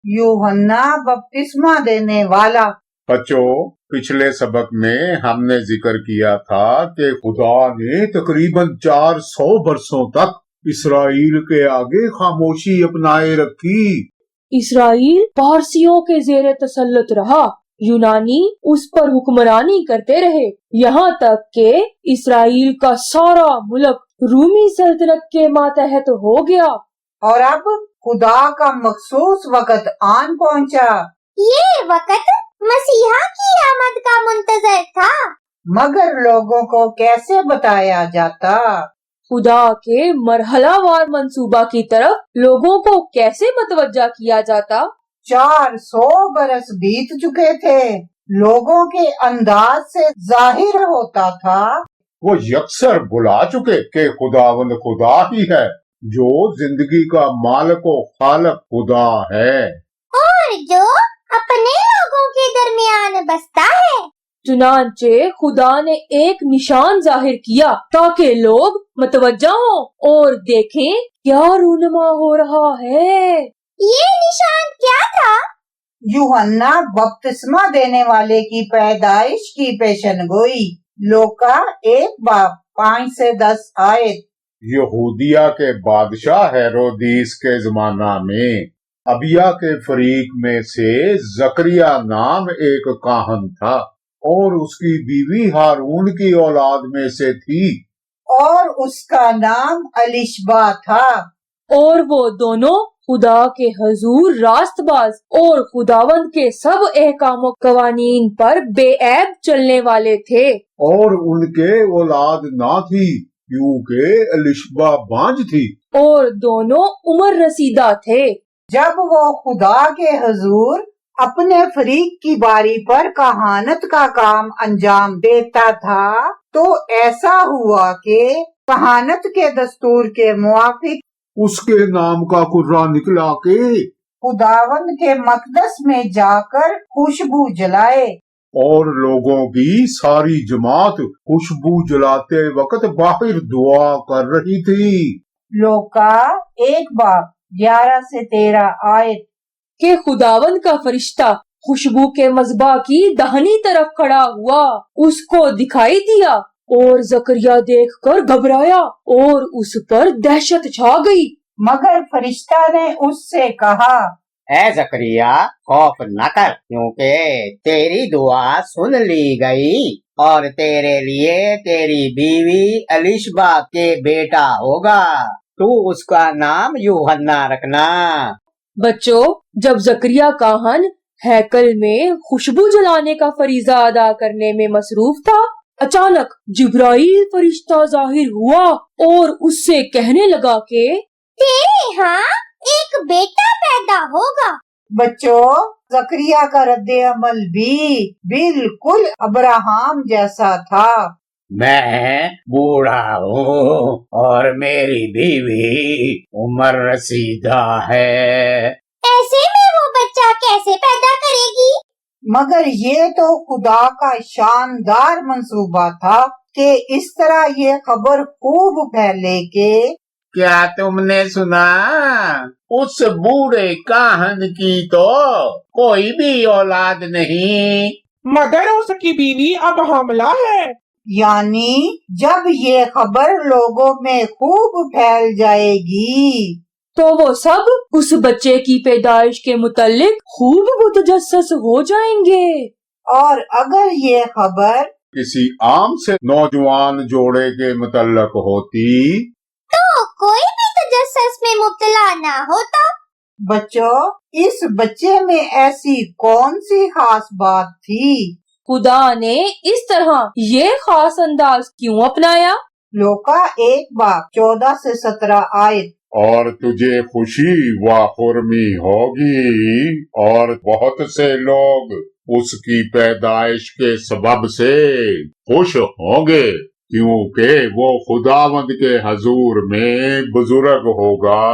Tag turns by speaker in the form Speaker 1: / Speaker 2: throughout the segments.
Speaker 1: یوحنا بپتسمہ دینے والا۔
Speaker 2: بچوں، پچھلے سبق میں ہم نے ذکر کیا تھا کہ خدا نے تقریباً 400 برسوں تک اسرائیل کے آگے خاموشی اپنائے رکھی۔
Speaker 3: اسرائیل پارسیوں کے زیر تسلط رہا، یونانی اس پر حکمرانی کرتے رہے، یہاں تک کہ اسرائیل کا سارا ملک رومی سلطنت کے ماتحت ہو گیا۔
Speaker 1: اور اب خدا کا مخصوص وقت آن پہنچا۔
Speaker 4: یہ وقت مسیحا کی آمد کا منتظر تھا،
Speaker 1: مگر لوگوں کو کیسے بتایا جاتا؟
Speaker 3: خدا کے مرحلہ وار منصوبہ کی طرف لوگوں کو کیسے متوجہ کیا جاتا؟
Speaker 1: 400 برس بیت چکے تھے، لوگوں کے انداز سے ظاہر ہوتا تھا
Speaker 2: وہ یکسر بلا چکے کہ خداوند خدا ہی ہے، جو زندگی کا مالک و خالق خدا ہے،
Speaker 4: اور جو اپنے لوگوں کے درمیان بستا ہے۔
Speaker 3: چنانچہ خدا نے ایک نشان ظاہر کیا تاکہ لوگ متوجہ ہوں اور دیکھیں کیا رونما ہو رہا ہے۔
Speaker 4: یہ نشان کیا تھا؟
Speaker 1: یوحنا بپتسمہ دینے والے کی پیدائش کی پیشن گوئی۔ لوکا 1:5-10 آیت۔
Speaker 2: یہودیہ کے بادشاہ ہیرودیس کے زمانہ میں ابیا کے فریق میں سے زکریا نام ایک کاہن تھا، اور اس کی بیوی ہارون کی اولاد میں سے تھی،
Speaker 1: اور اس کا نام الیشبا تھا۔
Speaker 3: اور وہ دونوں خدا کے حضور راست باز اور خداوند کے سب احکام و قوانین پر بے عیب چلنے والے تھے۔
Speaker 2: اور ان کے اولاد نہ تھی کیونکہ الیشبا بانجھ تھی۔
Speaker 3: اور دونوں عمر رسیدہ تھے۔
Speaker 1: جب وہ خدا کے حضور اپنے فریق کی باری پر کہانت کا کام انجام دیتا تھا تو ایسا ہوا کہ کہانت کے دستور کے موافق
Speaker 2: اس کے نام کا قرہ نکلا کہ
Speaker 1: خداوند کے مقدس میں جا کر خوشبو جلائے،
Speaker 2: اور لوگوں کی ساری جماعت خوشبو جلاتے وقت باہر دعا کر رہی تھی۔
Speaker 1: لوکا 1:11-13 آیت۔
Speaker 3: کہ خداوند کا فرشتہ خوشبو کے مذبح کی دہنی طرف کھڑا ہوا، اس کو دکھائی دیا، اور زکریا دیکھ کر گھبرایا اور اس پر دہشت چھا گئی۔
Speaker 1: مگر فرشتہ نے اس سے کہا،
Speaker 5: اے زکریا، خوف نہ کر، کیونکہ تیری دعا سن لی گئی، اور تیرے لیے تیری بیوی الیشبا کے بیٹا ہوگا، تو اس کا نام یوحنا رکھنا۔
Speaker 3: بچوں، جب زکریا کاہن ہیکل میں خوشبو جلانے کا فریضہ ادا کرنے میں مصروف تھا، اچانک جبرائیل فرشتہ ظاہر ہوا اور اس سے کہنے لگا کہ
Speaker 4: تیرے ہاں ایک بیٹا پیدا ہوگا۔
Speaker 1: بچوں، زکریا کا رد عمل بھی بالکل ابراہم جیسا تھا۔
Speaker 5: میں بوڑھا ہوں اور میری بیوی عمر رسیدہ ہے،
Speaker 4: ایسے میں وہ بچہ کیسے پیدا کرے گی؟
Speaker 1: مگر یہ تو خدا کا شاندار منصوبہ تھا کہ اس طرح یہ خبر خوب پھیلے کہ
Speaker 2: کیا تم نے سنا؟ اس بوڑھے کاہن کی تو کوئی بھی اولاد نہیں،
Speaker 6: مگر اس کی بیوی اب حاملہ ہے۔
Speaker 1: یعنی جب یہ خبر لوگوں میں خوب پھیل جائے گی
Speaker 3: تو وہ سب اس بچے کی پیدائش کے متعلق خوب متجسس ہو جائیں گے۔
Speaker 1: اور اگر یہ خبر
Speaker 2: کسی عام سے نوجوان جوڑے کے متعلق ہوتی
Speaker 4: تو کوئی بھی تجسس میں مبتلا نہ ہوتا۔
Speaker 1: بچوں، اس بچے میں ایسی کون سی خاص بات تھی؟
Speaker 3: خدا نے اس طرح یہ خاص انداز کیوں اپنایا؟
Speaker 1: لوکا 1:14-17 آیت۔
Speaker 2: اور تجھے خوشی و خرمی ہوگی، اور بہت سے لوگ اس کی پیدائش کے سبب سے خوش ہوں گے، کیونکہ وہ خداوند کے حضور میں بزرگ ہوگا،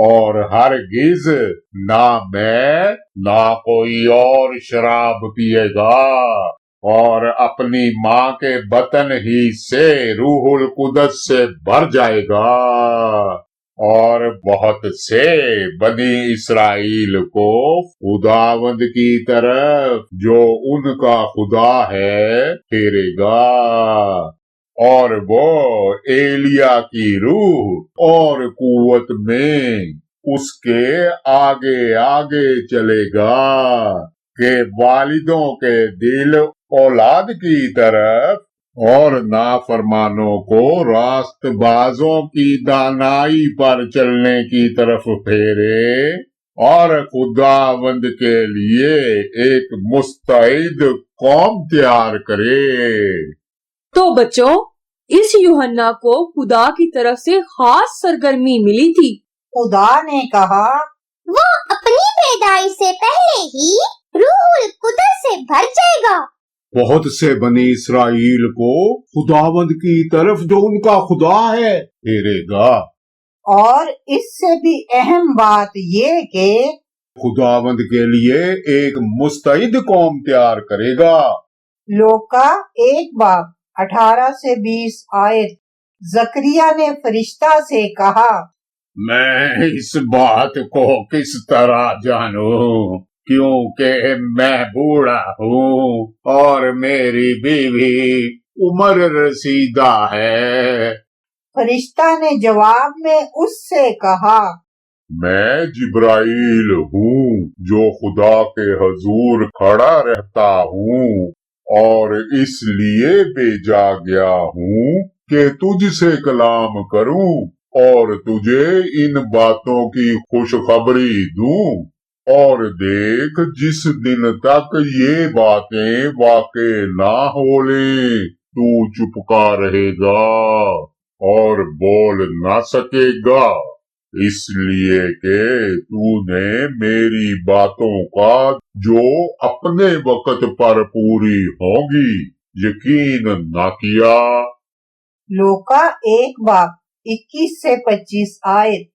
Speaker 2: اور ہرگز نہ میں نہ کوئی اور شراب پیے گا، اور اپنی ماں کے بطن ہی سے روح القدس سے بھر جائے گا، और बहुत से बनी इसराइल को खुदावंद की तरफ जो उनका खुदा है फेरेगा, और वो एलिया की रूह और कुव्वत में उसके आगे आगे चलेगा कि वालिदों के दिल औलाद की तरफ और नाफरमानों को रास्तबाजों की दानाई पर चलने की तरफ फेरे, और खुदावंद के लिए एक मुस्तैद कौम तैयार करे।
Speaker 3: तो बच्चों, इस यूहन्ना को खुदा की तरफ से खास सरगर्मी मिली थी।
Speaker 1: खुदा ने कहा,
Speaker 4: वो अपनी पैदाइश से पहले ही रूहुल कुदस से भर जाएगा।
Speaker 2: बहुत से बनी इसराइल को खुदावंद की तरफ जो उनका खुदा है फेरेगा।
Speaker 1: और इससे भी अहम बात ये कि
Speaker 2: खुदावंद के लिए एक मुस्तैद कौम तैयार करेगा।
Speaker 1: लूका 1:18 से 20 आयत। जकरिया ने फरिश्ता से कहा,
Speaker 2: मैं इस बात को किस तरह जानूं, क्योंकि मैं बूढ़ा हूँ और मेरी बीवी उम्र रसीदा है।
Speaker 1: फरिश्ता ने जवाब में उससे कहा,
Speaker 2: मैं जिब्राइल हूँ जो खुदा के हजूर खड़ा रहता हूँ, और इसलिए भेजा गया हूँ कि तुझसे कलाम करूँ और तुझे इन बातों की खुशखबरी दूं। और देख, जिस दिन तक ये बातें वाक़ई ना हो लें तू चुपका रहेगा और बोल ना सकेगा, इसलिए कि तूने मेरी बातों का जो अपने वक्त पर पूरी होगी यकीन ना किया।
Speaker 1: लूका 1:21 से 25 आयत।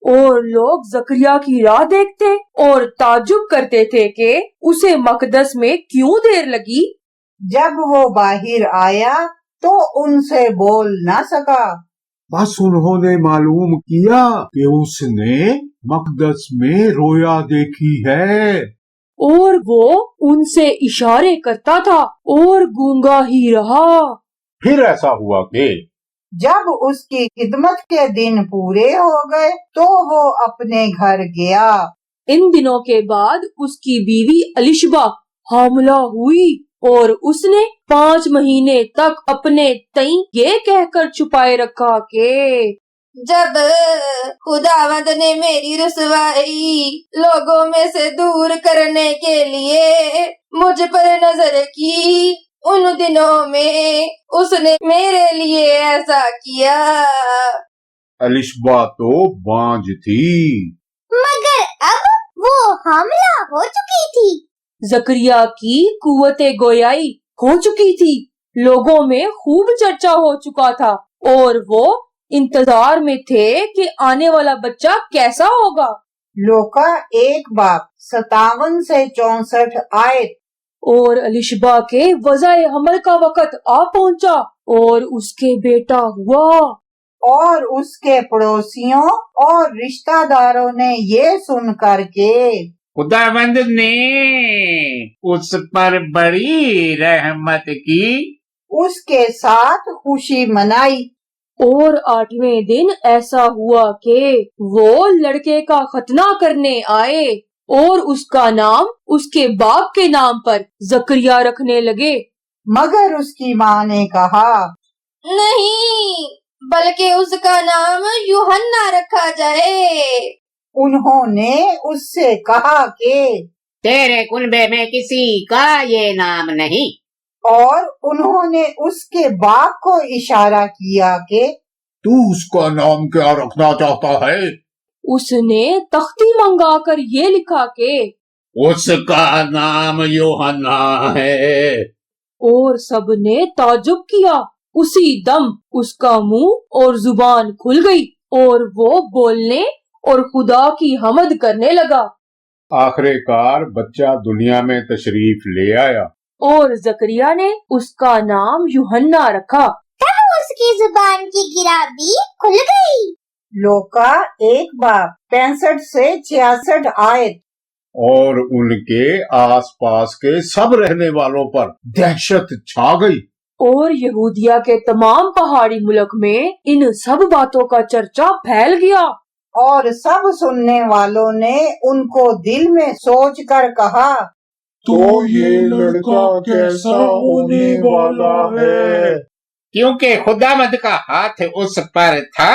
Speaker 3: और लोग जकरिया की राह देखते और ताज्जुब करते थे कि उसे मकदस में क्यों देर लगी।
Speaker 1: जब वो बाहर आया तो उनसे बोल ना सका।
Speaker 2: बस उन्होंने मालूम किया कि उसने मकदस में रोया देखी है,
Speaker 3: और वो उनसे इशारे करता था और गूंगा ही रहा।
Speaker 2: फिर ऐसा हुआ कि
Speaker 1: जब उसकी खिदमत के दिन पूरे हो गए तो वो अपने घर गया।
Speaker 3: इन दिनों के बाद उसकी बीवी अलिशबा हामला हुई और उसने 5 महीने तक अपने तई ये कहकर छुपाए रखा कि
Speaker 7: जब खुदावंद ने मेरी रुसवाई लोगों में से दूर करने के लिए मुझ पर नजर की, उन दिनों में उसने मेरे लिए ऐसा किया।
Speaker 2: अलिशबा तो बांझ थी,
Speaker 4: मगर अब वो हमला हो चुकी थी।
Speaker 3: जकरिया की कुव्वते गोयाई हो चुकी थी, लोगों में खूब चर्चा हो चुका था और वो इंतजार में थे कि आने वाला बच्चा कैसा होगा।
Speaker 1: लूका 1:57 से 64 आयत।
Speaker 3: और अलिशबा के वज़ाए हमल का वक़्त आ पहुंचा और उसके बेटा हुआ।
Speaker 1: और उसके पड़ोसियों और रिश्तेदारों ने ये सुनकर के
Speaker 5: खुदावंद ने उस पर बड़ी रहमत की,
Speaker 1: उसके साथ खुशी मनाई।
Speaker 3: और 8वें दिन ऐसा हुआ कि वो लड़के का खतना करने आए और उसका नाम उसके बाप के नाम पर जकरिया रखने लगे।
Speaker 1: मगर उसकी माँ ने कहा,
Speaker 7: नहीं, बल्कि उसका नाम यूहन्ना रखा जाए।
Speaker 1: उन्होंने उससे कहा कि
Speaker 5: तेरे कुनबे में किसी का ये नाम नहीं।
Speaker 1: और उन्होंने उसके बाप को इशारा किया कि
Speaker 2: तू उसका नाम क्या रखना चाहता है?
Speaker 3: उसने तख्ती मंगाकर ये लिखा कि
Speaker 2: उसका नाम यूहन्ना है।
Speaker 3: और सबने ताजुब किया। उसी दम उसका मुंह और जुबान खुल गई और वो बोलने और खुदा की हमद करने लगा।
Speaker 2: आखिरकार बच्चा दुनिया में तशरीफ ले आया
Speaker 3: और जकरिया ने उसका नाम यूहन्ना रखा।
Speaker 4: तब उसकी जुबान की गिराबी खुल गई।
Speaker 1: लोका 1 बाब 65 से 66 आयत।
Speaker 2: और उनके आसपास के सब रहने वालों पर दहशत छा गई।
Speaker 3: और यहूदिया के तमाम पहाड़ी मुल्क में इन सब बातों का चर्चा फैल गया।
Speaker 1: और सब सुनने वालों ने उनको दिल में सोच कर कहा,
Speaker 2: तो ये लड़का कैसा होने वाला है? क्योंकि खुदावंद का हाथ उस पर था।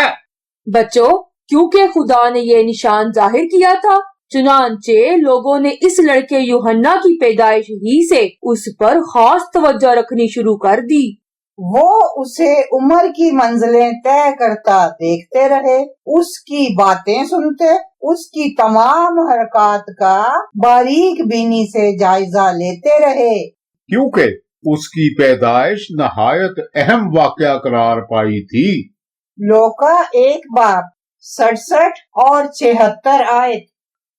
Speaker 3: बच्चों, क्योंकि खुदा ने ये निशान जाहिर किया था, चुनांचे लोगों ने इस लड़के यूहन्ना की पैदाइश ही से उस पर खास तवज्जो रखनी शुरू कर दी।
Speaker 1: वो उसे उम्र की मंजिलें तय करता देखते रहे, उसकी बातें सुनते, उसकी तमाम हरकत का बारीक बीनी से जायजा लेते रहे।
Speaker 2: क्योंकि उसकी पैदाइश नहायत अहम वाकया करार पाई थी।
Speaker 1: लोका 1 बाब 67 और 76 आयत।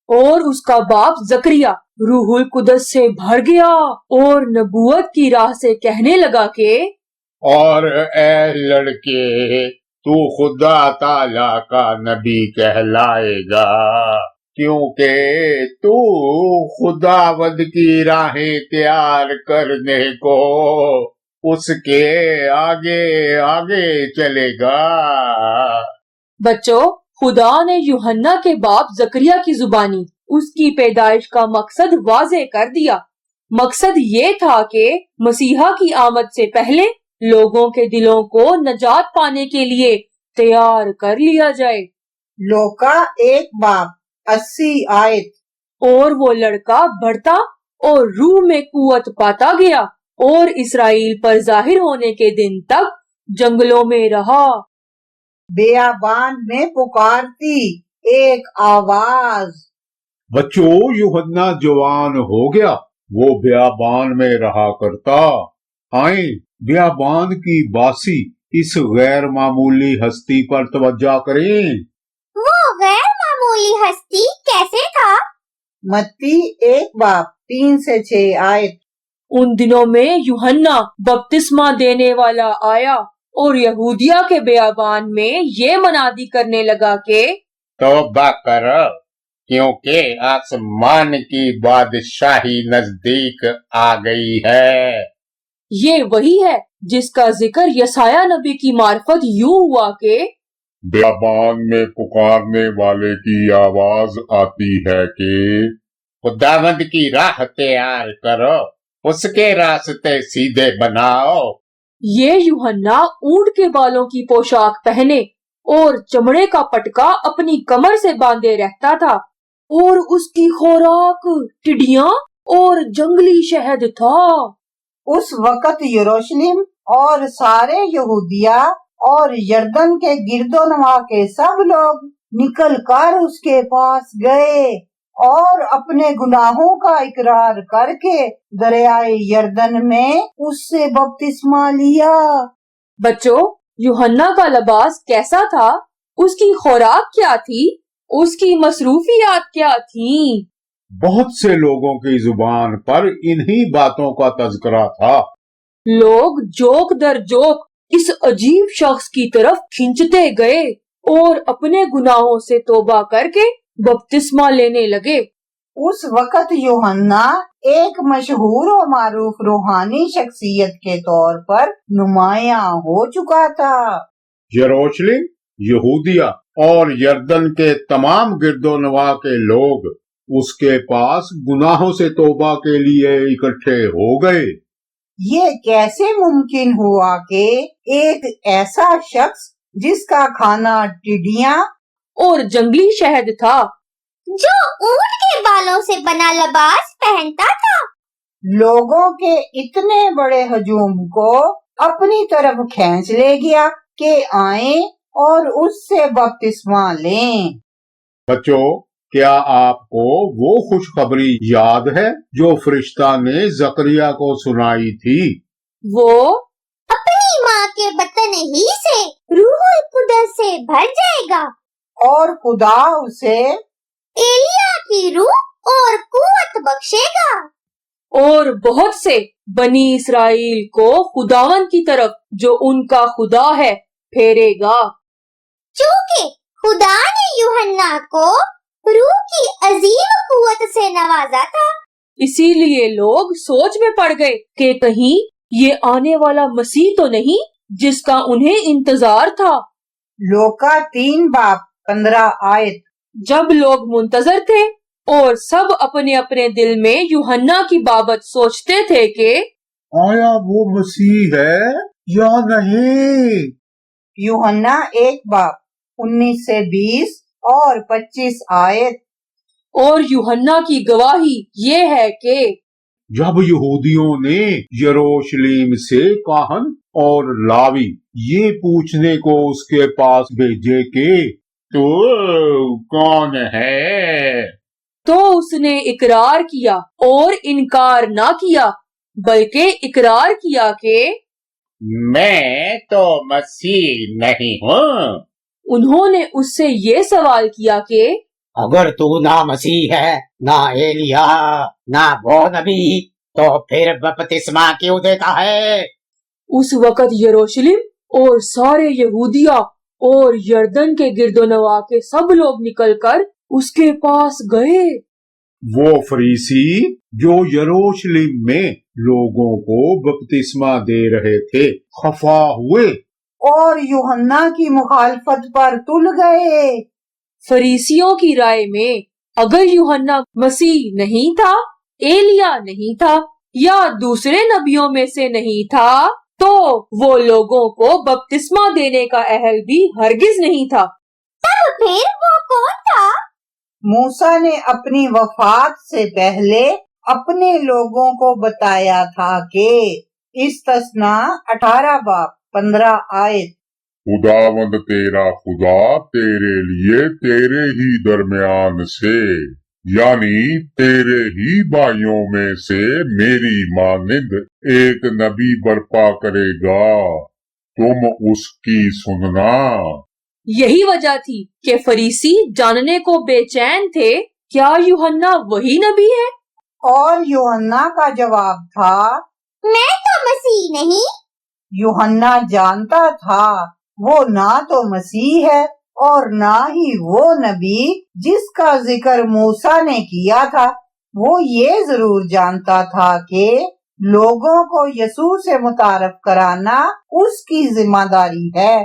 Speaker 3: और उसका बाप जकरिया रूहुल कुदस से भर गया और नबूवत की राह से कहने लगा के,
Speaker 2: और ए लड़के, तू खुदा ताला का नबी कहलाएगा, क्योंकि तू खुदावंद की राहें तैयार करने को उसके आगे आगे चलेगा।
Speaker 3: बच्चों, खुदा ने यूहन्ना के बाप जकरिया की जुबानी उसकी पैदाइश का मकसद वाज़े कर दिया। मकसद ये था कि मसीहा की आमद से पहले लोगों के दिलों को नजात पाने के लिए तैयार कर लिया जाए।
Speaker 1: लोका 1 बाब 80 आयत।
Speaker 3: और वो लड़का बढ़ता और रूह में कुवत पाता गया और इसराइल पर जाहिर होने के दिन तक जंगलों में रहा।
Speaker 1: बेयाबान में पुकारती एक आवाज।
Speaker 2: बच्चों, यूहन्ना जवान हो गया, वो बियाबान में रहा करता। आए बियाबान की बासी इस गैर मामूली हस्ती पर तवज्जो करें।
Speaker 4: वो गैर मामूली हस्ती कैसे था?
Speaker 1: मत्ती 1 बाब 3 से 6 आयत।
Speaker 3: उन दिनों में यूहन्ना बपतिस्मा देने वाला आया और यहूदिया के बेयाबान में ये मनादी करने लगा कि
Speaker 2: तौबा करो, क्योंकि आसमान की बादशाही नजदीक आ गई है।
Speaker 3: ये वही है जिसका जिक्र यसाया नबी की मार्फत यूं हुआ कि
Speaker 2: बियाबान में पुकारने वाले की आवाज आती है कि खुदावंद की राह तैयार करो, उसके रास्ते सीधे बनाओ।
Speaker 3: ये यूहन्ना ऊंट के बालों की पोशाक पहने और चमड़े का पटका अपनी कमर से बांधे रहता था और उसकी खुराक टिड्डियां और जंगली शहद था।
Speaker 1: उस वक्त यरूशलेम और सारे यहूदिया और यरदन के गिरदोनवा के सब लोग निकल कर उसके पास गए और अपने गुनाहों का इकरार करके दरियाए यरदन में उससे बपतिस्मा लिया।
Speaker 3: बच्चों, यूहन्ना का लिबास कैसा था? उसकी खुराक क्या थी? उसकी मसरूफियात क्या थीं?
Speaker 2: बहुत से लोगों की जुबान पर इन्हीं बातों का तज़किरा था।
Speaker 3: लोग जोक दर जोक इस अजीब शख्स की तरफ खींचते गए और अपने गुनाहों से तौबा करके बपतिस्मा लेने लगे।
Speaker 1: उस वक्त यूहन्ना एक मशहूर और मारूफ रूहानी शख्सियत के तौर पर नुमाया हो चुका था।
Speaker 2: यरूशलेम, यहूदिया और यरदन के तमाम गिरदोनवा के लोग उसके पास गुनाहों से तौबा के लिए इकट्ठे हो गए।
Speaker 1: ये कैसे मुमकिन हुआ कि एक ऐसा शख्स जिसका खाना टिड्डियां
Speaker 3: और जंगली शहद था,
Speaker 4: जो ऊंट के बालों से बना लिबास पहनता था,
Speaker 1: लोगों के इतने बड़े हजूम को अपनी तरफ खींच ले गया कि आए और उससे बपतिस्मा लें।
Speaker 2: बच्चों, क्या आपको वो खुशखबरी याद है जो फरिश्ता ने जकरिया को सुनाई थी?
Speaker 3: वो
Speaker 4: अपनी माँ के बतन ही से रूहुल कुदस से भर जाएगा
Speaker 1: और खुदा उसे
Speaker 4: एलिया की रूह और कुव्वत बख्शेगा
Speaker 3: और बहुत से बनी इसराइल को खुदावन की तरफ जो उनका खुदा है फेरेगा।
Speaker 4: क्योंकि खुदा ने यूहन्ना को रूह की अजीम कुव्वत से नवाजा था।
Speaker 3: इसीलिए लोग सोच में पड़ गए कि कहीं ये आने वाला मसीह तो नहीं जिसका उन्हें इंतजार था।
Speaker 1: लोका 3:15
Speaker 3: जब लोग मुंतजर थे और सब अपने अपने दिल में यूहन्ना की बाबत सोचते थे कि
Speaker 2: आया वो मसीह है या नहीं।
Speaker 1: यूहन्ना 1:19-20 और 25
Speaker 3: और यूहन्ना की गवाही ये है कि
Speaker 2: जब यहूदियों ने यरूशलेम से काहन और लावी ये पूछने को उसके पास भेजे कि तू कौन है,
Speaker 3: तो उसने इकरार किया और इनकार ना किया, बल्कि इकरार किया कि
Speaker 2: मैं तो मसीह नहीं हूँ।
Speaker 3: उन्होंने उससे ये सवाल किया कि
Speaker 5: अगर तू ना मसीह है, ना एलिया, ना वो नबी, तो फिर बपतिस्मा क्यों देता है?
Speaker 3: उस वक़्त यरूशलेम और सारे यहूदिया और यरदन के गिरदोनवा के सब लोग निकलकर उसके पास गए।
Speaker 2: वो फरीसी जो यरूशलेम में लोगों को बपतिस्मा दे रहे थे खफा हुए
Speaker 1: और यूहन्ना की मुखालफत पर तुल गए।
Speaker 3: फरीसियों की राय में अगर यूहन्ना मसीह नहीं था, एलिया नहीं था या दूसरे नबियों में से नहीं था, तो वो लोगों को बपतिस्मा देने का अहल भी हरगिज नहीं था।
Speaker 4: तब फिर वो कौन था?
Speaker 1: मूसा ने अपनी वफात से पहले अपने लोगों को बताया था कि इस्तस्ना 18:15
Speaker 2: खुदावंद तेरा खुदा तेरे लिए तेरे ही दरमियान से यानी तेरे ही भाइयों में से मेरी मानिंद एक नबी बर्पा करेगा, तुम उसकी सुनना।
Speaker 3: यही वजह थी कि फरीसी जानने को बेचैन थे, क्या यूहन्ना वही नबी है?
Speaker 1: और यूहन्ना का जवाब था,
Speaker 4: मैं तो मसीह नहीं।
Speaker 1: यूहन्ना जानता था वो ना तो मसीह है और ना ही वो नबी जिसका जिक्र मूसा ने किया था। वो ये जरूर जानता था कि लोगों को यसू से मुतारफ कराना उसकी जिम्मेदारी है।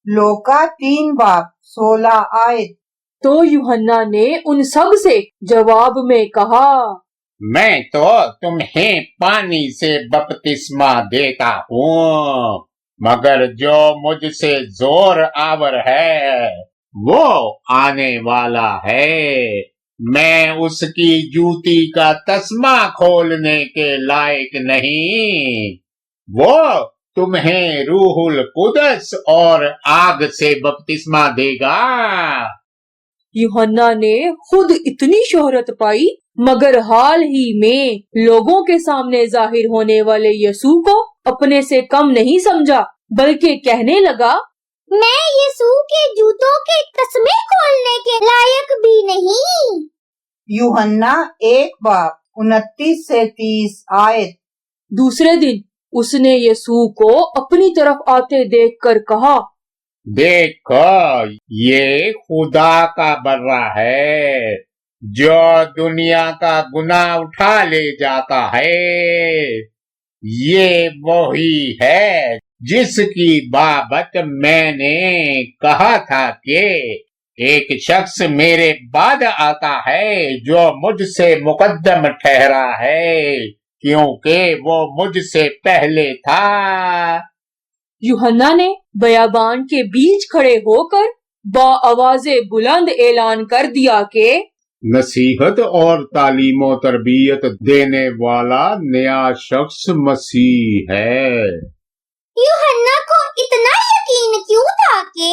Speaker 1: लोका 3:16
Speaker 3: तो यूहन्ना ने उन सब से जवाब में कहा,
Speaker 8: मैं तो तुम्हें पानी से बपतिस्मा देता हूँ, मगर जो मुझसे जोर आवर है वो आने वाला है, मैं उसकी जूती का तस्मा खोलने के लायक नहीं। वो तुम्हें रूहुल कुदस और आग से बपतिस्मा देगा।
Speaker 3: यूहन्ना ने खुद इतनी शोहरत पाई, मगर हाल ही में लोगों के सामने जाहिर होने वाले यसू को अपने से कम नहीं समझा, बल्कि कहने लगा,
Speaker 4: मैं यीशु के जूतों के तस्मे खोलने के लायक भी नहीं।
Speaker 1: यूहन्ना 1:29-30
Speaker 3: दूसरे दिन उसने यसू को अपनी तरफ आते देखकर कहा,
Speaker 8: देखो ये खुदा का बर्रा है जो दुनिया का गुनाह उठा ले जाता है। ये वही है जिसकी बाबत मैंने कहा था कि एक शख्स मेरे बाद आता है जो मुझसे मुकद्दम ठहरा है, क्योंकि वो मुझसे पहले था।
Speaker 3: यूहन्ना ने बयाबान के बीच खड़े होकर बाआवाज़े बुलंद ऐलान कर दिया कि
Speaker 2: नसीहत और तालीमो तरबियत देने वाला नया शख्स मसीह है।
Speaker 4: यूहन्ना को इतना यकीन क्यों था कि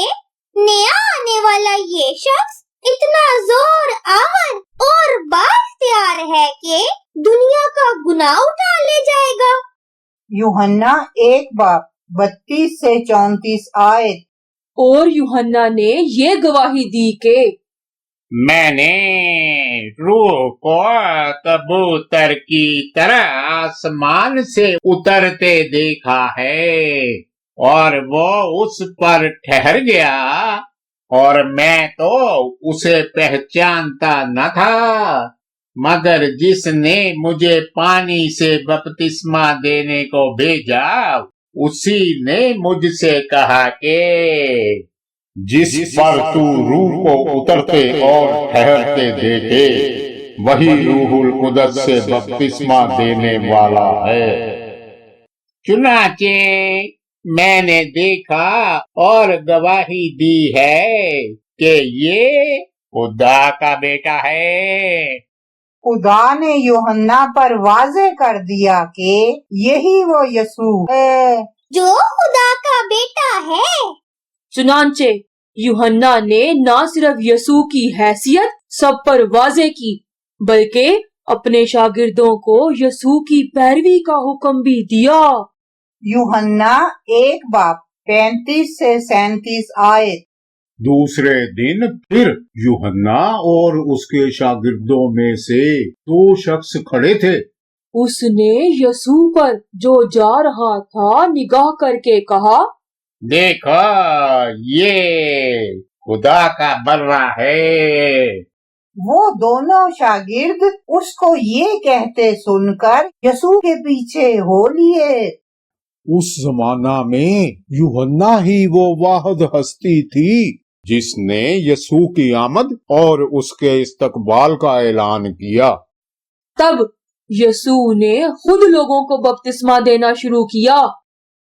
Speaker 4: नया आने वाला ये शख्स इतना जोर आवर और बाख्तियार है कि दुनिया का गुनाह उठा ले जाएगा।
Speaker 1: यूहन्ना 1:32-34
Speaker 3: और यूहन्ना ने ये गवाही दी कि
Speaker 8: मैंने रूह को कबूतर की तरह आसमान से उतरते देखा है और वो उस पर ठहर गया और मैं तो उसे पहचानता न था, मगर जिसने मुझे पानी से बपतिस्मा देने को भेजा उसी ने मुझसे कहा कि
Speaker 2: जिस पर तू रूह को उतरते और ठहरते देखे वही रूहुल कुदस से बपतिस्मा देने वाला है।
Speaker 8: चुनाचे मैंने देखा और गवाही दी है कि ये खुदा का बेटा है।
Speaker 1: खुदा ने यूहन्ना पर वाज़े कर दिया कि यही वो यसू है
Speaker 4: जो खुदा का बेटा है।
Speaker 3: चुनांचे यूहन्ना ने न सिर्फ यसू की हैसियत सब पर वाजे की, बल्कि अपने शागिर्दों को यसू की पैरवी का हुक्म भी दिया।
Speaker 1: यूहन्ना 1:35 से 37 आयत।
Speaker 2: दूसरे दिन फिर यूहन्ना और उसके शागिर्दों में से 2 शख्स खड़े थे।
Speaker 3: उसने यसू पर जो जा रहा था निगाह करके कहा,
Speaker 8: देखो ये खुदा का बर्रा है।
Speaker 1: वो दोनों शागिर्द उसको ये कहते सुनकर यसू के पीछे हो लिए।
Speaker 2: उस जमाना में यूहन्ना ही वो वाहिद हस्ती थी जिसने यसू की आमद और उसके इस्तकबाल का ऐलान किया।
Speaker 3: तब यसू ने खुद लोगों को बपतिस्मा देना शुरू किया।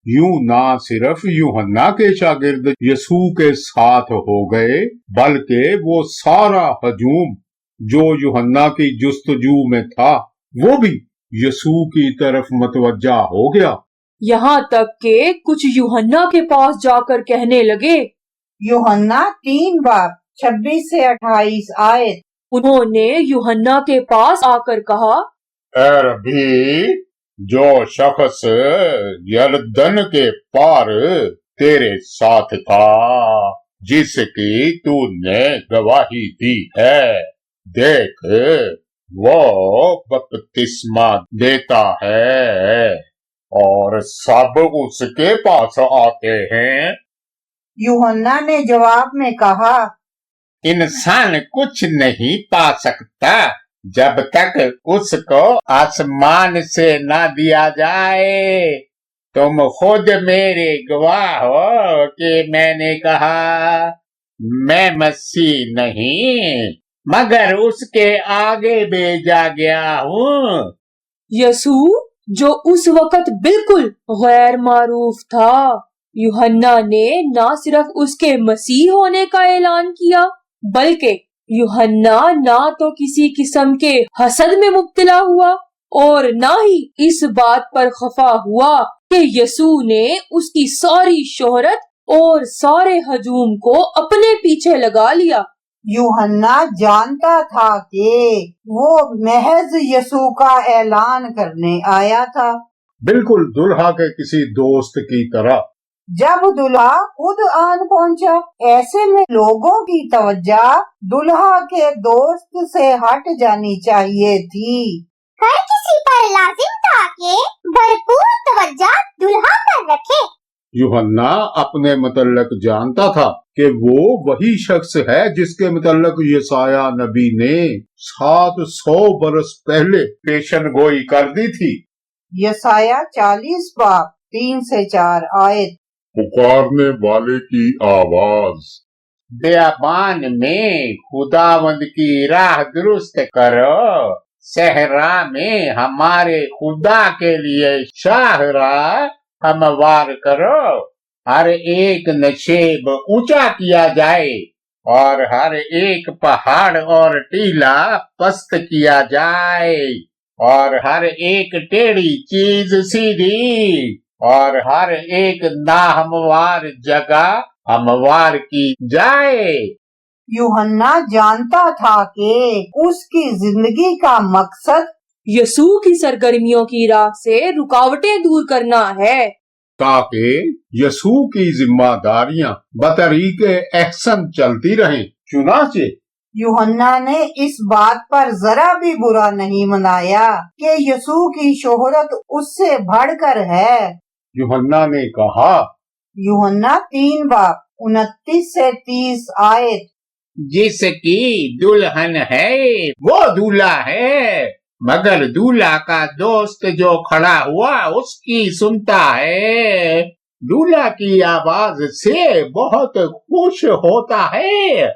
Speaker 2: यूं ना सिर्फ यूहन्ना के शागिर्द यसू के साथ हो गए, बल्कि वो सारा हजूम जो यूहन्ना की जुस्तजू में था वो भी यसू की तरफ मतवज्जा हो गया।
Speaker 3: यहाँ तक के कुछ यूहन्ना के पास जाकर कहने लगे।
Speaker 1: यूहन्ना 3:26 से 28 आयत।
Speaker 3: उन्होंने यूहन्ना के पास आकर कहा,
Speaker 2: ऐ रब्बी, जो शख्स यरदन के पार तेरे साथ था, जिसकी तूने गवाही दी है, देख वो बपतिस्मा देता है और सब उसके पास आते हैं।
Speaker 1: यूहन्ना ने जवाब में कहा,
Speaker 8: इंसान कुछ नहीं पा सकता जब तक उसको आसमान से ना दिया जाए। तुम खुद मेरे गवाह हो कि मैंने कहा मैं मसीह नहीं मगर उसके आगे भेजा गया हूँ।
Speaker 3: यसू जो उस वक्त बिल्कुल गैर मारूफ था, यूहन्ना ने न सिर्फ उसके मसीह होने का ऐलान किया, बल्कि यूहन्ना ना तो किसी किस्म के हसद में मुब्तला हुआ और ना ही इस बात पर खफा हुआ कि यसू ने उसकी सारी शोहरत और सारे हजूम को अपने पीछे लगा लिया।
Speaker 1: यूहन्ना जानता था कि वो महज यसू का ऐलान करने आया था,
Speaker 2: बिल्कुल दुल्हा के किसी दोस्त की तरह।
Speaker 1: जब दुल्हा खुद आन पहुंचा, ऐसे में लोगों की तवज्जो दुल्हा के दोस्त से हट जानी चाहिए थी।
Speaker 4: हर किसी पर लाजिम था कि भरपूर तवज्जो दुल्हा पर रखे।
Speaker 2: यूहन्ना अपने मुतल्लक जानता था कि वो वही शख्स है जिसके मुतल्लक यसाया नबी ने 700 बरस पहले पेशन गोई कर दी थी।
Speaker 1: यसाया 40:3 से 4 आयत।
Speaker 2: पुकारने वाले की आवाज,
Speaker 8: बियाबान में खुदावंद की राह दुरुस्त करो, सहरा में हमारे खुदा के लिए शाहराह हमवार करो। हर एक नशेब ऊंचा किया जाए और हर एक पहाड़ और टीला पस्त किया जाए और हर एक टेढ़ी चीज सीधी और हर एक नाहमवार जगह हमवार की जाए।
Speaker 1: यूहन्ना जानता था कि उसकी जिंदगी का मकसद
Speaker 3: यसू की सरगर्मियों की राह से रुकावटें दूर करना है,
Speaker 2: ताकि यसू की जिम्मेदारियां बतरीके एहसन चलती रहें। चुनाचे
Speaker 1: यूहन्ना ने इस बात पर जरा भी बुरा नहीं मनाया कि यसू की शोहरत उससे बढ़कर है।
Speaker 2: यूहन्ना ने कहा,
Speaker 1: यूहन्ना 29 से 30 आयत।
Speaker 8: जिसकी दुल्हन है वो दूल्हा है, मगर दूल्हा का दोस्त जो खड़ा हुआ उसकी सुनता है। दूल्हा की आवाज से बहुत खुश होता है।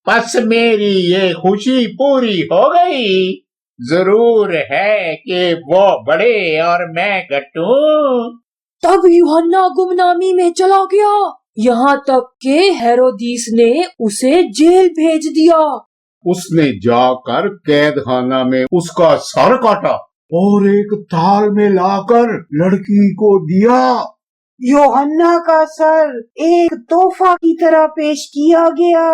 Speaker 8: बस मेरी ये खुशी पूरी हो गई। जरूर है कि वो बड़े और मैं घटूं।
Speaker 3: तब यूहन्ना गुमनामी में चला गया, यहाँ तक कि हेरोदीस ने उसे जेल भेज दिया।
Speaker 2: उसने जाकर कैद खाना में उसका सर काटा और एक थाल में लाकर लड़की को दिया।
Speaker 1: यूहन्ना का सर एक तोहफा की तरह पेश किया गया।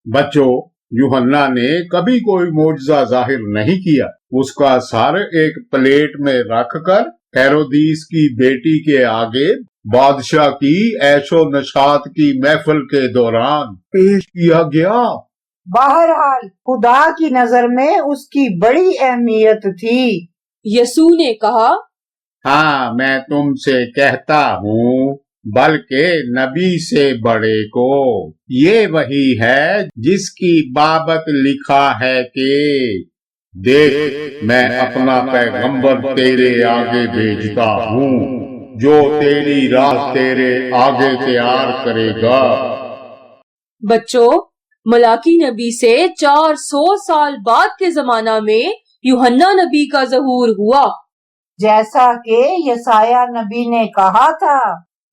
Speaker 2: बच्चों, यूहन्ना ने कभी कोई मोजज़ा जाहिर नहीं किया। उसका सर एक प्लेट में रखकर हेरोदीस की बेटी के आगे बादशाह की ऐशो नशात की महफिल के दौरान पेश किया गया।
Speaker 1: बहरहाल खुदा की नजर में उसकी बड़ी अहमियत थी।
Speaker 3: यसू ने कहा,
Speaker 8: हाँ, मैं तुमसे कहता हूँ, बल्कि नबी से बड़े को। ये वही है जिसकी बाबत लिखा है कि देख, मैं अपना पैगंबर तेरे आगे भेजता हूँ, जो तेरी राह तेरे आगे तैयार करेगा।
Speaker 3: बच्चों, मलाकी नबी से 400 साल बाद के जमाना में यूहन्ना नबी का ज़हूर हुआ।
Speaker 1: जैसा कि यसाया नबी ने कहा था,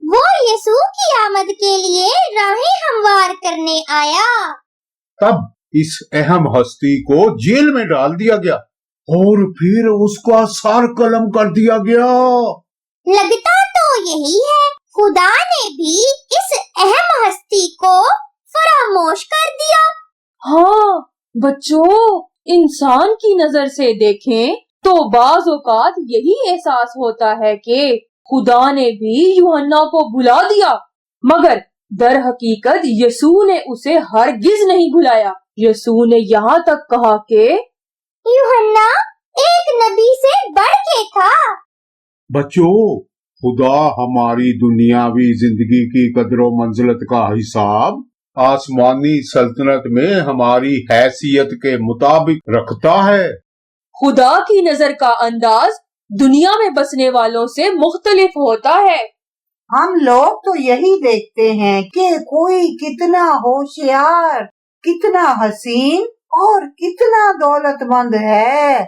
Speaker 4: वो यीशु की आमद के लिए राहें हमवार करने आया।
Speaker 2: तब इस अहम हस्ती को जेल में डाल दिया गया और फिर उसका सर कलम कर दिया गया।
Speaker 4: लगता तो यही है, खुदा ने भी इस अहम हस्ती को फरामोश कर दिया।
Speaker 3: हाँ बच्चों, इंसान की नजर से देखें तो बाज औकात यही एहसास होता है कि खुदा ने भी यूहन्ना को भुला दिया, मगर दर हकीकत यसू ने उसे हरगिज नहीं भुलाया। यसू ने यहाँ तक कहा कि
Speaker 4: यूहन्ना एक नबी से बढ़ के था।
Speaker 2: बच्चों, खुदा हमारी दुनियावी जिंदगी की कदर मंजिलत का हिसाब आसमानी सल्तनत में हमारी हैसियत के मुताबिक रखता है।
Speaker 3: खुदा की नजर का अंदाज दुनिया में बसने वालों से मुख्तलिफ होता है।
Speaker 1: हम लोग तो यही देखते हैं कि कोई कितना होशियार, कितना हसीन और कितना दौलतमंद है,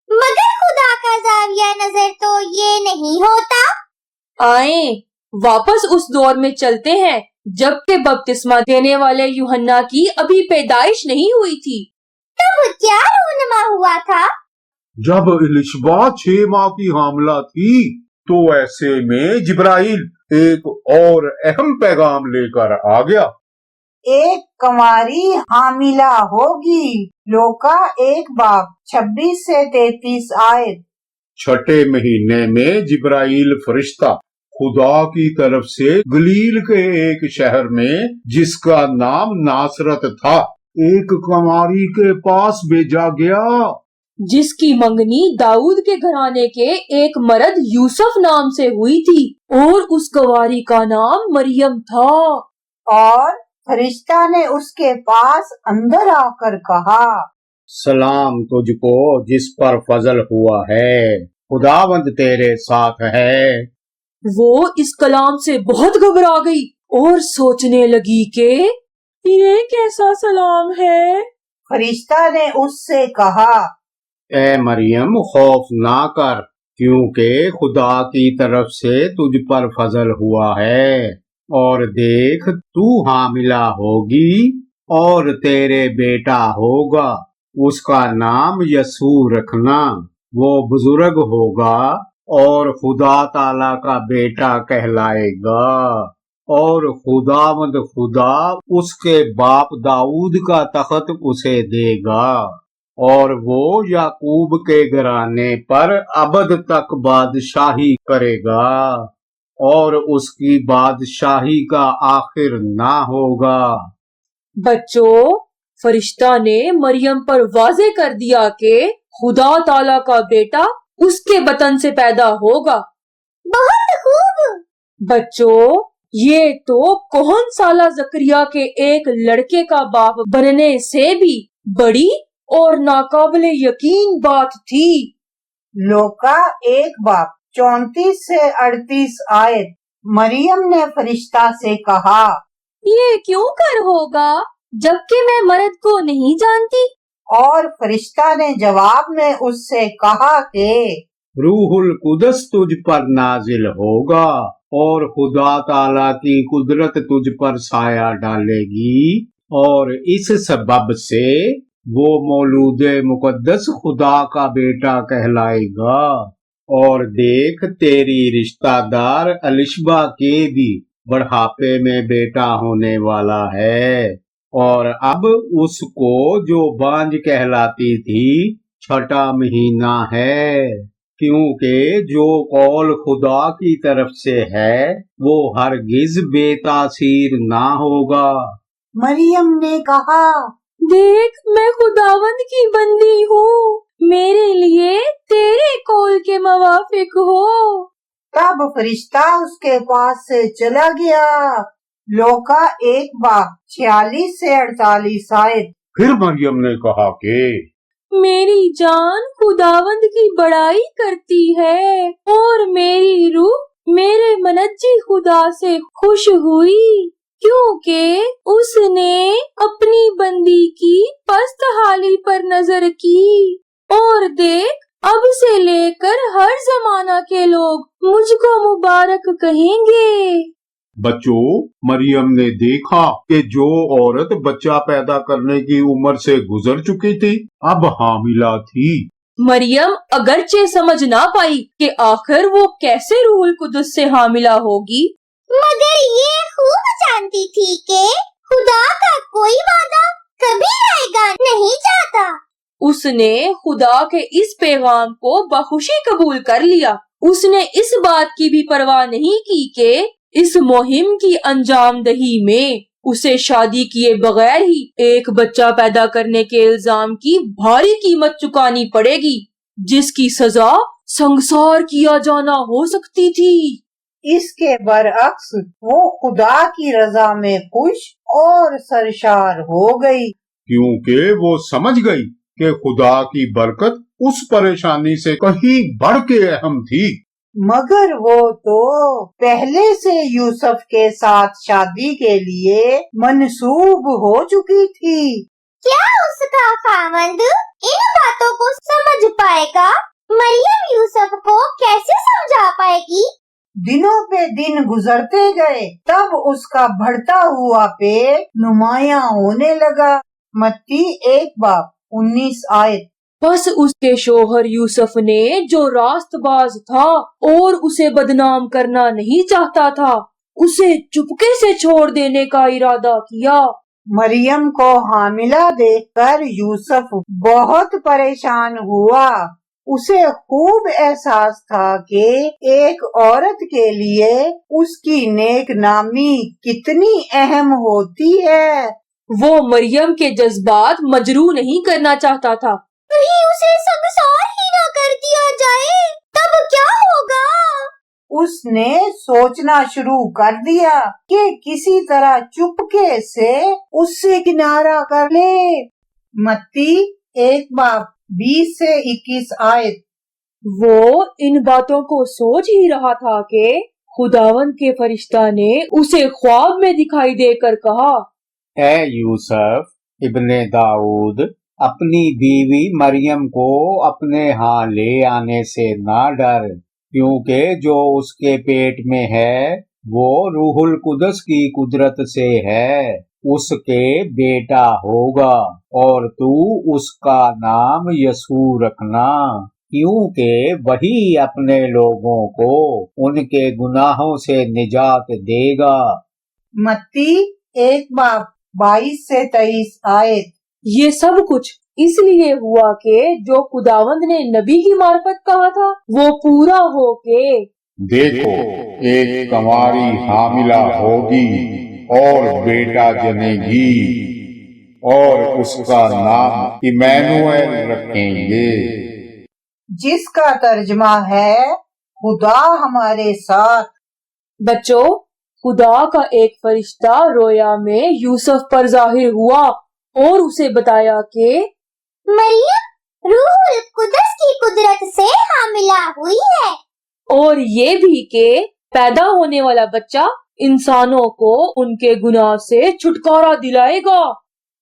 Speaker 4: मगर खुदा का जाविया नजर तो ये नहीं होता।
Speaker 3: आए वापस उस दौर में चलते हैं जबकि बपतिस्मा देने वाले यूहन्ना की अभी पैदाइश नहीं हुई थी।
Speaker 4: तब क्या रूनमा हुआ था?
Speaker 2: जब इलिशबा 6 माह की हामला थी तो ऐसे में जिब्राइल एक और अहम पैगाम लेकर आ गया।
Speaker 1: एक कंवारी हामिला होगी। लोका 1 बाब 26 से 33 आयत।
Speaker 2: छठे महीने में जिब्राइल फरिश्ता खुदा की तरफ से गलील के एक शहर में, जिसका नाम नासरत था, एक कंवारी के पास भेजा गया,
Speaker 3: जिसकी मंगनी दाऊद के घराने के एक मर्द यूसुफ नाम से हुई थी और उस कंवारी का नाम मरियम था।
Speaker 1: और फरिश्ता ने उसके पास अंदर आकर कहा,
Speaker 5: सलाम तुझको जिस पर फजल हुआ है, खुदावंद तेरे साथ है।
Speaker 3: वो इस कलाम से बहुत घबरा गई और सोचने लगी कि ये कैसा सलाम है।
Speaker 1: फरिश्ता ने उससे कहा,
Speaker 5: ए मरियम, खौफ ना कर, क्योंकि खुदा की तरफ से तुझ पर फजल हुआ है, और देख तू हामिला होगी और तेरे बेटा होगा, उसका नाम यसू रखना। वो बुजुर्ग होगा और खुदा ताला का बेटा कहलाएगा, और खुदावंद खुदा उसके बाप दाऊद का तख्त उसे देगा, और वो याकूब के घराने पर अबद तक बादशाही करेगा, और उसकी बादशाही का आखिर ना होगा।
Speaker 3: बच्चों, फरिश्ता ने मरियम पर वाज़े कर दिया कि खुदा ताला का बेटा उसके बतन से पैदा होगा।
Speaker 4: बहुत खूब।
Speaker 3: बच्चों, یہ تو कोहन साला जकरिया के एक लड़के का बाप बनने से भी बड़ी और नाकाबिले यकीन बात थी।
Speaker 1: लोका एक बाप 34 से 38 आयत। मरियम ने फरिश्ता से कहा,
Speaker 4: ये क्यों कर होगा जबकि मैं मर्द को नहीं जानती।
Speaker 1: और फरिश्ता ने जवाब में उससे कहा कि
Speaker 8: रूहुल कुदस तुझ पर नाजिल होगा और खुदा ताला की कुदरत तुझ पर साया डालेगी और इस सबब से वो मौलूद मुकद्दस खुदा का बेटा कहलाएगा। और देख तेरी रिश्तेदार अलिशबा के भी बढ़ापे में बेटा होने वाला है और अब उसको जो बांझ कहलाती थी 6वां महीना है, क्योंकि जो कौल खुदा की तरफ से है वो हरगिज बेतासीर ना होगा।
Speaker 1: मरियम ने कहा,
Speaker 3: देख मैं खुदावंद की बंदी हूँ, मेरे लिए तेरे कौल के मुवाफिक हो।
Speaker 1: तब फरिश्ता उसके पास से चला गया। लोका एक बाप 46 से 48 आयत।
Speaker 2: फिर मरियम ने कहा कि
Speaker 3: मेरी जान खुदावंद की बड़ाई करती है और मेरी रूह मेरे मनज्जी खुदा से खुश हुई, क्योंकि उसने अपनी बंदी की पस्त हाली पर नजर की। और देख अब से लेकर हर जमाना के लोग मुझको मुबारक कहेंगे।
Speaker 2: बच्चों, मरियम ने देखा कि जो औरत बच्चा पैदा करने की उम्र से गुजर चुकी थी अब हामिला थी।
Speaker 3: मरियम अगरचे समझ ना पाई कि आखिर वो कैसे रूहुल कुदस से हामिला होगी,
Speaker 4: मगर ये खूब जानती थी कि खुदा का कोई वादा कभी रहेगा नहीं जाता।
Speaker 3: उसने खुदा के इस पैगाम को बखुशी कबूल कर लिया। उसने इस बात की भी परवाह नहीं की कि इस मुहिम की अंजाम दही में उसे शादी किए बगैर ही एक बच्चा पैदा करने के इल्जाम की भारी कीमत चुकानी पड़ेगी, जिसकी सजा संसार किया जाना हो सकती थी।
Speaker 1: इसके बरअक्स वो खुदा की रजा में खुश और सरशार हो गई,
Speaker 2: क्योंकि वो समझ गई कि खुदा की बरकत उस परेशानी से कहीं बढ़ के अहम थी।
Speaker 1: मगर वो तो पहले से यूसुफ के साथ शादी के लिए मंसूब हो चुकी थी।
Speaker 4: क्या उसका खावंद इन बातों को समझ पाएगा? मरियम यूसुफ को कैसे समझा पाएगी?
Speaker 1: दिनों पे दिन गुजरते गए, तब उसका बढ़ता हुआ पेट नुमाया होने लगा। मत्ती 1:19 आयत।
Speaker 3: बस उसके शोहर यूसुफ ने जो रास्तबाज था और उसे बदनाम करना नहीं चाहता था, उसे चुपके से छोड़ देने का इरादा किया।
Speaker 1: मरियम को हामिला देखकर यूसुफ बहुत परेशान हुआ। उसे खूब एहसास था कि एक औरत के लिए उसकी नेक नामी कितनी अहम होती है।
Speaker 3: वो मरियम के जज्बात मजरू नहीं करना चाहता था।
Speaker 4: कहीं उसे संसार ही ना कर दिया जाए, तब क्या होगा?
Speaker 1: उसने सोचना शुरू कर दिया कि किसी तरह चुपके से उससे किनारा कर ले। मत्ती 1:20 से 21 आयत।
Speaker 3: वो इन बातों को सोच ही रहा था कि खुदावंद के फरिश्ता ने उसे ख्वाब में दिखाई देकर कहा,
Speaker 8: ऐ यूसुफ इब्ने दाऊद, अपनी बीवी मरियम को अपने यहाँ ले आने से ना डर, क्योंकि जो उसके पेट में है वो रूहुल कुदस की कुदरत से है। उसके बेटा होगा और तू उसका नाम यसू रखना, क्योंकि वही अपने लोगों को उनके गुनाहों से निजात देगा।
Speaker 1: मत्ती 1:22 से 23 आयत।
Speaker 3: ये सब कुछ इसलिए हुआ कि जो खुदावंद ने नबी की मार्फत कहा था वो पूरा हो के
Speaker 2: देखो, एक कंवारी हामिला होगी और बेटा जनेगी और उसका नाम इमैनुएल रखेंगे,
Speaker 1: जिसका तर्जमा है खुदा हमारे साथ।
Speaker 3: बच्चों, खुदा का एक फरिश्ता रोया में यूसुफ पर जाहिर हुआ और उसे बताया कि
Speaker 4: मरियम रूहुल कुदस की कुदरत से हामिला हुई है
Speaker 3: और ये भी कि पैदा होने वाला बच्चा इंसानों को उनके गुनाह से छुटकारा दिलाएगा।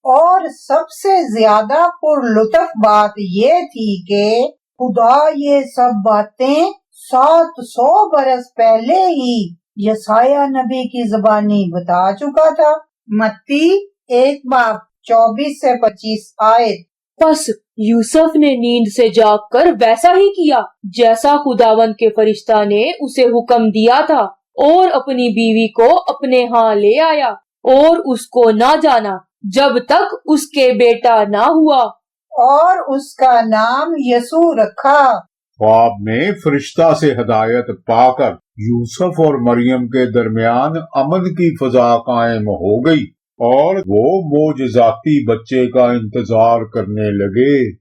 Speaker 1: और सबसे ज्यादा पुरलुत्फ बात ये थी कि खुदा ये सब बातें 700 बरस पहले ही यसाया नबी की ज़बानी बता चुका था। मत्ती 1:24-25 आयत।
Speaker 3: बस यूसुफ ने नींद से जागकर वैसा ही किया जैसा खुदावंद के फरिश्ता ने उसे हुक्म दिया था और अपनी बीवी को अपने यहाँ ले आया और उसको ना जाना जब तक उसके बेटा ना हुआ
Speaker 1: और उसका नाम यसू रखा।
Speaker 2: ख्वाब में फरिश्ता से हिदायत पाकर यूसुफ और मरियम के दरमियान अमन की फजा कायम हो गई और वो मोजज़ाती बच्चे का इंतजार करने लगे।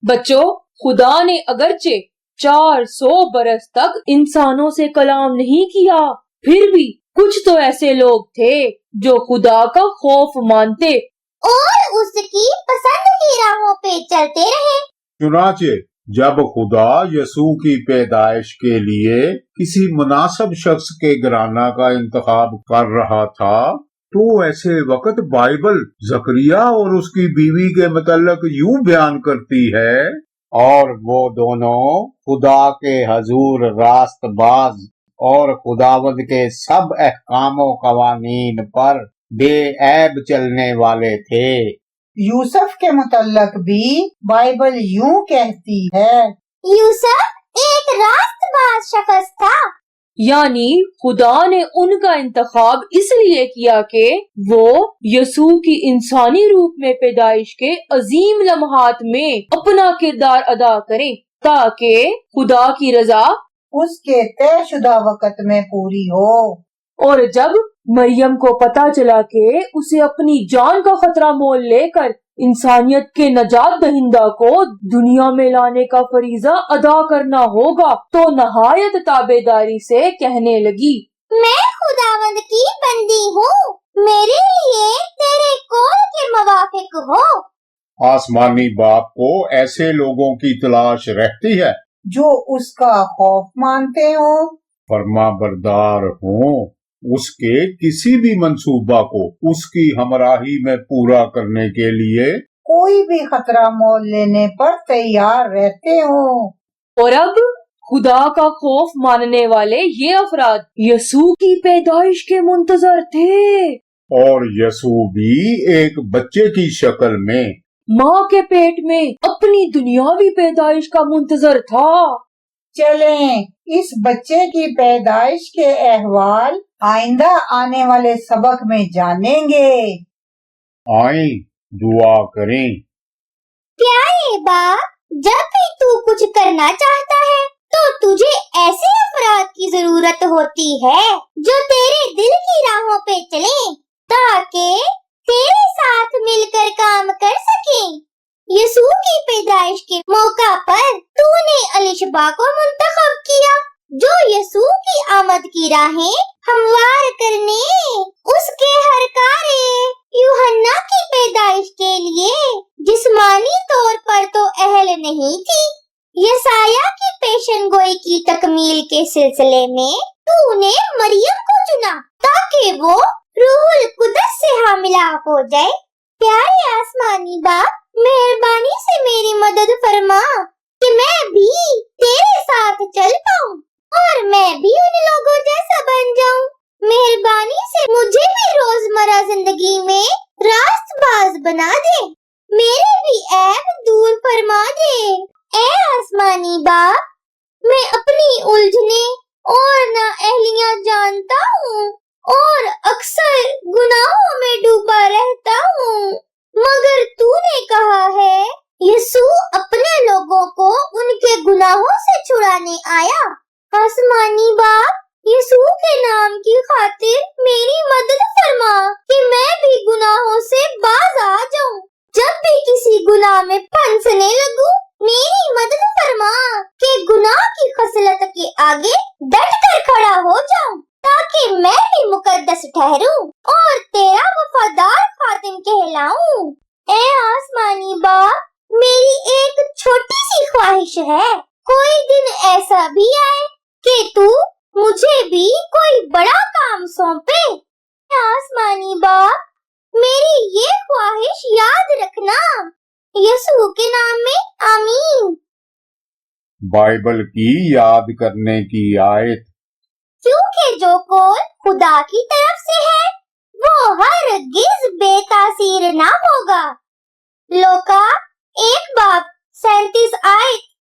Speaker 3: बच्चों, खुदा ने अगरचे 400 बरस तक इंसानों से कलाम नहीं किया, फिर भी कुछ तो ऐसे लोग थे जो खुदा का खौफ मानते
Speaker 4: और उसकी पसंद की राहों पे चलते रहे।
Speaker 2: चुनाचे जब खुदा यसू की पैदाइश के लिए किसी मुनासिब शख्स के घराना का इंतखाब कर रहा था तो ऐसे वक्त बाइबल जकरिया और उसकी बीवी के मतलब यूं बयान करती है,
Speaker 5: और वो दोनों खुदा के हजूर रास्तबाज और खुदावंद के सब अहकामों कवानीन पर बेऐब चलने वाले थे।
Speaker 1: यूसुफ के मुतल्लक भी बाइबल यूं कहती है,
Speaker 4: यूसुफ एक रास्तबाज शख्स था,
Speaker 3: यानी खुदा ने उनका इंतखाब इसलिए किया कि वो यसू की इंसानी रूप में पैदाइश के अजीम लम्हात में अपना किरदार अदा करें ताकि खुदा की रजा
Speaker 1: उसके तयशुदा वक्त में पूरी हो।
Speaker 3: और जब मरियम को पता चला कि उसे अपनी जान का खतरा मोल लेकर इंसानियत के नजात दहिंदा को दुनिया में लाने का फरीजा अदा करना होगा तो नहायत ताबेदारी से कहने लगी,
Speaker 4: मैं खुदावंद की बंदी हूँ, मेरे लिए तेरे कौल के मुवाफिक हो।
Speaker 2: आसमानी बाप को ऐसे लोगों की तलाश रहती है
Speaker 1: जो उसका खौफ मानते हो,
Speaker 2: फर्मा बरदार हों, उसके किसी भी मंसूबा को उसकी हमराही में पूरा करने के लिए
Speaker 1: कोई भी खतरा मोल लेने पर तैयार रहते हो।
Speaker 3: और अब खुदा का खौफ मानने वाले ये अफराद यसू की पैदाइश के मुंतजर थे
Speaker 2: और यसू भी एक बच्चे की शक्ल में
Speaker 3: माँ के पेट में अपनी दुनियावी पैदाइश का मुंतजर था।
Speaker 1: चलें इस बच्चे की पैदाइश के अहवाल आइंदा आने वाले सबक में जानेंगे।
Speaker 2: आए दुआ करें।
Speaker 4: प्यारे बाप, जब भी तू कुछ करना चाहता है तो तुझे ऐसे अफराद की जरूरत होती है जो तेरे दिल की राहों पे चलें ताकि तेरे साथ मिलकर काम कर सकें। यसू की पैदाइश के मौका पर तूने अलिशबा को मुंतखब किया जो यसू की आमद की राहें हमवार करने उसके हर कार्य यूहन्ना की पैदाइश के लिए जिस्मानी तौर पर तो अहल नहीं थी, यसाया की पेशनगोई की तकमील के सिलसिले में तूने मरियम को चुना ताकि वो रूहुल कुदस से हामिला हो जाए। प्यारे आसमानी बाप, मेहरबानी से मेरी मदद फरमा कि मैं भी तेरे साथ चल पाऊं और मैं भी उन लोगों जैसा बन जाऊं। मेहरबानी से मुझे भी रोजमर्रा जिंदगी में रास्तबाज बना दे, मेरे भी ऐब दूर फरमा दे। ए आसमानी बाप, मैं अपनी उलझने और नाअहलियां जानता हूँ और अक्सर गुनाहों में डूबा रहता हूँ, मगर तूने कहा है यसू अपने लोगों को उनके गुनाहों से छुड़ाने आया। आसमानी बाप, यसू के नाम की खातिर मेरी मदद फरमा कि मैं भी गुनाहों से बाज आ जाऊं। जब भी किसी गुनाह में फंसने लगूं, मेरी मदद फरमा कि गुनाह की खसलत के आगे डट कर खड़ा हो जाऊं ताकि मैं भी मुकद्दस लाऊं? ए आसमानी बाप, मेरी एक छोटी सी ख्वाहिश है, कोई दिन ऐसा भी आए कि तू मुझे भी कोई बड़ा काम सौंपे। ए आसमानी बाप, मेरी ये ख्वाहिश याद रखना, यसू के नाम में आमीन।
Speaker 2: बाइबल की याद करने की आयत।
Speaker 4: क्योंकि जो कौल खुदा की तरफ से है वो हरगिज बेतासीर ना होगा। लोका 1 बाब 37 आयत।